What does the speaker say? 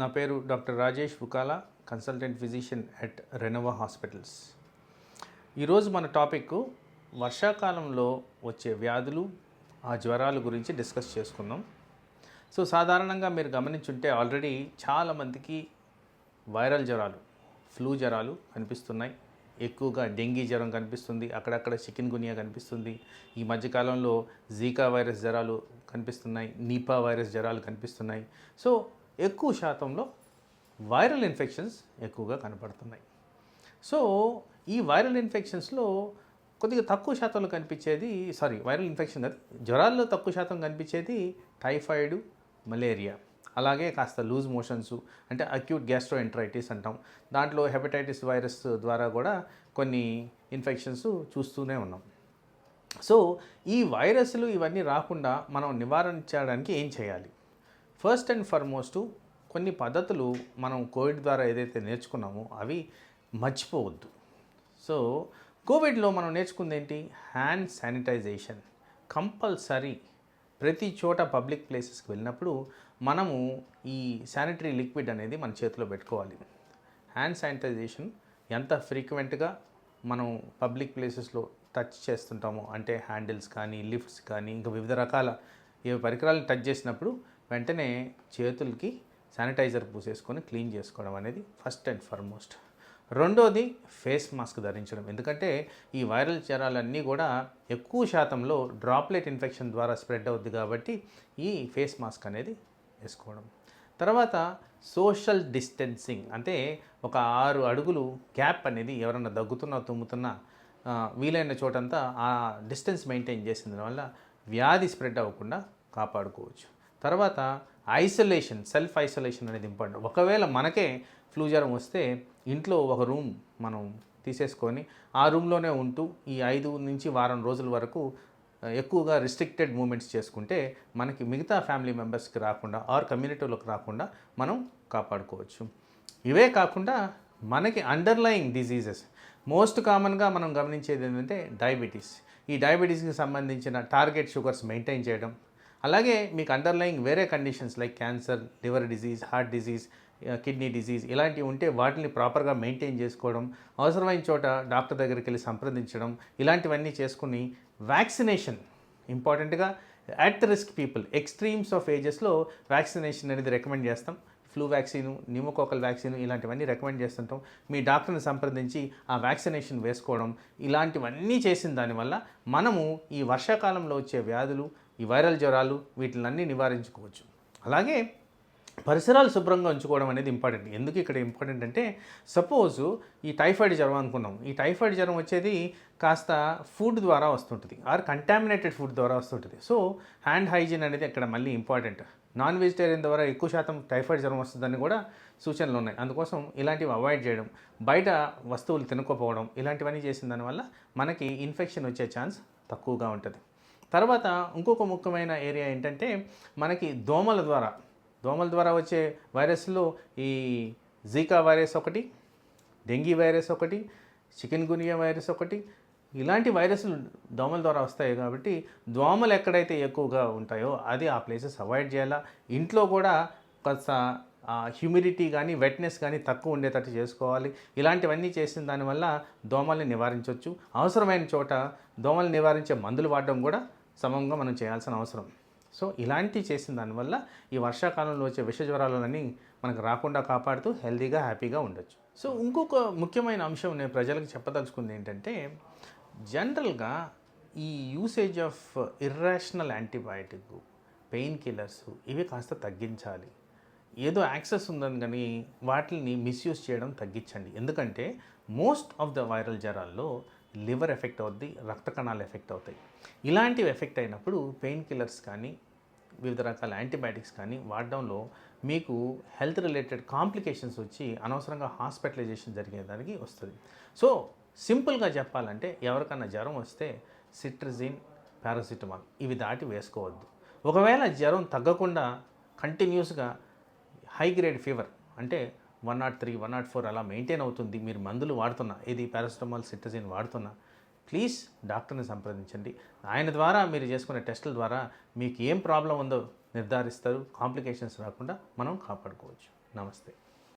నా పేరు doctor Rajesh Bukala, consultant physician at Renova hospitals. ఈరోజు మన టాపిక్ వర్షాకాలంలో వచ్చే వ్యాధులు, ఆ జ్వరాల గురించి డిస్కస్ చేసుకుందాం. సాధారణంగా మీరు గమనించుంటే ఆల్రెడీ చాలామందికి వైరల్ జ్వరాలు, ఫ్లూ జ్వరాలు కనిపిస్తున్నాయి. ఎక్కువగా డెంగీ జ్వరం కనిపిస్తుంది, అక్కడక్కడ చికెన్ గునియా కనిపిస్తుంది. ఈ మధ్యకాలంలో జీకా వైరస్ జ్వరాలు కనిపిస్తున్నాయి, నీపా వైరస్ జ్వరాలు కనిపిస్తున్నాయి. ఎక్కువ శాతంలో వైరల్ ఇన్ఫెక్షన్స్ ఎక్కువగా కనపడుతున్నాయి. ఈ వైరల్ ఇన్ఫెక్షన్స్లో కొద్దిగా తక్కువ శాతంలో కనిపించేది వైరల్ ఇన్ఫెక్షన్ కాదు, జ్వరాల్లో తక్కువ శాతం కనిపించేది టైఫాయిడ్, మలేరియా, అలాగే కాస్త లూజ్ మోషన్స్ అంటే అక్యూట్ గ్యాస్ట్రోఎంటరైటిస్ అంటాం. దాంట్లో హెపటైటిస్ వైరస్ ద్వారా కూడా కొన్ని ఇన్ఫెక్షన్స్ చూస్తూనే ఉన్నాం. ఈ వైరస్లు ఇవన్నీ రాకుండా మనం నివారించడానికి ఏం చేయాలి? ఫస్ట్ అండ్ ఫార్మోస్ట్ కొన్ని పద్ధతులు మనం కోవిడ్ ద్వారా ఏదైతే నేర్చుకున్నామో అవి మర్చిపోవద్దు. కోవిడ్లో మనం నేర్చుకుంది ఏంటి? Hand sanitization compulsory. ప్రతి చోట పబ్లిక్ ప్లేసెస్కి వెళ్ళినప్పుడు మనము ఈ శానిటరీ లిక్విడ్ అనేది మన చేతిలో పెట్టుకోవాలి. హ్యాండ్ శానిటైజేషన్ ఎంత ఫ్రీక్వెంట్గా మనం పబ్లిక్ ప్లేసెస్లో టచ్ చేస్తుంటామో, అంటే హ్యాండిల్స్ కానీ, లిఫ్ట్స్ కానీ, ఇంకా వివిధ రకాల ఏ పరికరాలను టచ్ చేసినప్పుడు వెంటనే చేతులకి శానిటైజర్ పూసేసుకొని క్లీన్ చేసుకోవడం అనేది ఫస్ట్ అండ్ ఫార్మోస్ట్. రెండోది ఫేస్ మాస్క్ ధరించడం. ఎందుకంటే ఈ వైరల్ జ్వరాలన్నీ కూడా ఎక్కువ శాతంలో డ్రాప్లెట్ ఇన్ఫెక్షన్ ద్వారా స్ప్రెడ్ అవుద్ది కాబట్టి ఈ ఫేస్ మాస్క్ అనేది వేసుకోవడం. తర్వాత సోషల్ డిస్టెన్సింగ్, అంటే ఒక 6 అడుగులు గ్యాప్ అనేది ఎవరన్నా దగ్గుతున్నా తుమ్ముతున్నా వీలైన చోటంతా ఆ డిస్టెన్స్ మెయింటైన్ చేసిన వల్ల వ్యాధి స్ప్రెడ్ అవ్వకుండా కాపాడుకోవచ్చు. తర్వాత ఐసోలేషన్, సెల్ఫ్ ఐసోలేషన్ అనేది ఇంపార్టెంట్. ఒకవేళ మనకే ఫ్లూ జ్వరం వస్తే ఇంట్లో ఒక రూమ్ మనం తీసేసుకొని ఆ రూమ్లోనే ఉంటూ ఈ 5 నుంచి వారం రోజుల వరకు ఎక్కువగా రిస్ట్రిక్టెడ్ మూమెంట్స్ చేసుకుంటే మనకి మిగతా ఫ్యామిలీ మెంబర్స్కి రాకుండా ఆర్ కమ్యూనిటీలోకి రాకుండా మనం కాపాడుకోవచ్చు. ఇవే కాకుండా మనకి అండర్లయింగ్ డిజీజెస్ మోస్ట్ కామన్గా మనం గమనించేది ఏంటంటే డయాబెటీస్. ఈ డయాబెటీస్కి సంబంధించిన టార్గెట్ షుగర్స్ మెయింటైన్ చేయడం, అలాగే మీకు అండర్లయింగ్ వేరే conditions like cancer, liver disease, heart disease, kidney disease ఇలాంటివి ఉంటే వాటిని ప్రాపర్గా మెయింటైన్ చేసుకోవడం, అవసరమైన చోట డాక్టర్ దగ్గరికి వెళ్ళి సంప్రదించడం, ఇలాంటివన్నీ చేసుకుని వ్యాక్సినేషన్ ఇంపార్టెంట్గా at risk people, extremes of ఏజెస్లో వ్యాక్సినేషన్ అనేది రికమెండ్ చేస్తాం. ఫ్లూ వ్యాక్సిన్, న్యూమోకోకల్ వ్యాక్సిన్ ఇలాంటివన్నీ రికమెండ్ చేస్తుంటాం. మీ డాక్టర్ని సంప్రదించి ఆ వ్యాక్సినేషన్ వేసుకోవడం, ఇలాంటివన్నీ చేసిన దానివల్ల మనము ఈ వర్షాకాలంలో వచ్చే వ్యాధులు, ఈ వైరల్ జ్వరాలు వీటిలన్నీ నివారించుకోవచ్చు. అలాగే పరిసరాలు శుభ్రంగా ఉంచుకోవడం అనేది ఇంపార్టెంట్. ఎందుకు ఇక్కడ ఇంపార్టెంట్ అంటే, సపోజు ఈ టైఫాయిడ్ జ్వరం అనుకున్నాం. ఈ టైఫాయిడ్ జ్వరం వచ్చేది కాస్త ఫుడ్ ద్వారా వస్తుంటుంది ఆర్ కంటామినేటెడ్ ఫుడ్ ద్వారా వస్తుంటుంది. హ్యాండ్ హైజీన్ అనేది ఇక్కడ మళ్ళీ ఇంపార్టెంట్. నాన్ వెజిటేరియన్ ద్వారా ఎక్కువ శాతం టైఫాయిడ్ జ్వరం వస్తుందని కూడా సూచనలు ఉన్నాయి. అందుకోసం ఇలాంటివి అవాయిడ్ చేయడం, బయట వస్తువులు తినకపోవడం, ఇలాంటివన్నీ చేసిన దానివల్ల మనకి ఇన్ఫెక్షన్ వచ్చే ఛాన్స్ తక్కువగా ఉంటుంది. తర్వాత ఇంకొక ముఖ్యమైన ఏరియా ఏంటంటే, మనకి దోమల ద్వారా వచ్చే వైరస్లో ఈ జీకా వైరస్ ఒకటి, డెంగీ వైరస్ ఒకటి, చికెన్ గునియా వైరస్ ఒకటి, ఇలాంటి వైరస్లు దోమల ద్వారా వస్తాయి. కాబట్టి దోమలు ఎక్కడైతే ఎక్కువగా ఉంటాయో అది ఆ ప్లేసెస్ అవాయిడ్ చేయాలా. ఇంట్లో కూడా కొంత హ్యూమిడిటీ కానీ వెట్నెస్ కానీ తక్కువ ఉండేటట్టు చేసుకోవాలి. ఇలాంటివన్నీ చేసిన దానివల్ల దోమల్ని నివారించవచ్చు. అవసరమైన చోట దోమలు నివారించే మందులు వాడడం కూడా సమంగా మనం చేయాల్సిన అవసరం. ఇలాంటివి చేసిన దానివల్ల ఈ వర్షాకాలంలో వచ్చే విష జ్వరాలన్నీ మనకు రాకుండా కాపాడుతూ హెల్తీగా, హ్యాపీగా ఉండొచ్చు. ఇంకొక ముఖ్యమైన అంశం నేను ప్రజలకు చెప్పదలుచుకుంది ఏంటంటే, జనరల్గా ఈ usage of irrational antibiotic, pain killers ఇవి కాస్త తగ్గించాలి. ఏదో యాక్సెస్ ఉందని కానీ వాటిని మిస్యూజ్ చేయడం తగ్గించండి. ఎందుకంటే మోస్ట్ ఆఫ్ ద వైరల్ జ్వరాల్లో లివర్ ఎఫెక్ట్ అవుద్ది, రక్త కణాలు ఎఫెక్ట్ అవుతాయి. ఇలాంటివి ఎఫెక్ట్ అయినప్పుడు పెయిన్ కిల్లర్స్ కానీ, వివిధ రకాల యాంటీబయాటిక్స్ కానీ వాడడంలో మీకు హెల్త్ రిలేటెడ్ కాంప్లికేషన్స్ వచ్చి అనవసరంగా హాస్పిటలైజేషన్ జరిగేదానికి వస్తుంది. సింపుల్గా చెప్పాలంటే, ఎవరికన్నా జ్వరం వస్తే సిట్రజిన్, పారాసిటమాల్ ఇవి దాటి వేసుకోవద్దు. ఒకవేళ జ్వరం తగ్గకుండా కంటిన్యూస్గా హై గ్రేడ్ ఫీవర్ అంటే 103, 104 అలా మెయింటైన్ అవుతుంది, మీరు మందులు వాడుతున్నా, ఇది పారాసిటమాల్, సిట్రజిన్ వాడుతున్నా, ప్లీజ్ డాక్టర్ని సంప్రదించండి. ఆయన ద్వారా మీరు చేసుకునే టెస్టుల ద్వారా మీకు ఏం ప్రాబ్లం ఉందో నిర్ధారిస్తారు. కాంప్లికేషన్స్ రాకుండా మనం కాపాడుకోవచ్చు. నమస్తే.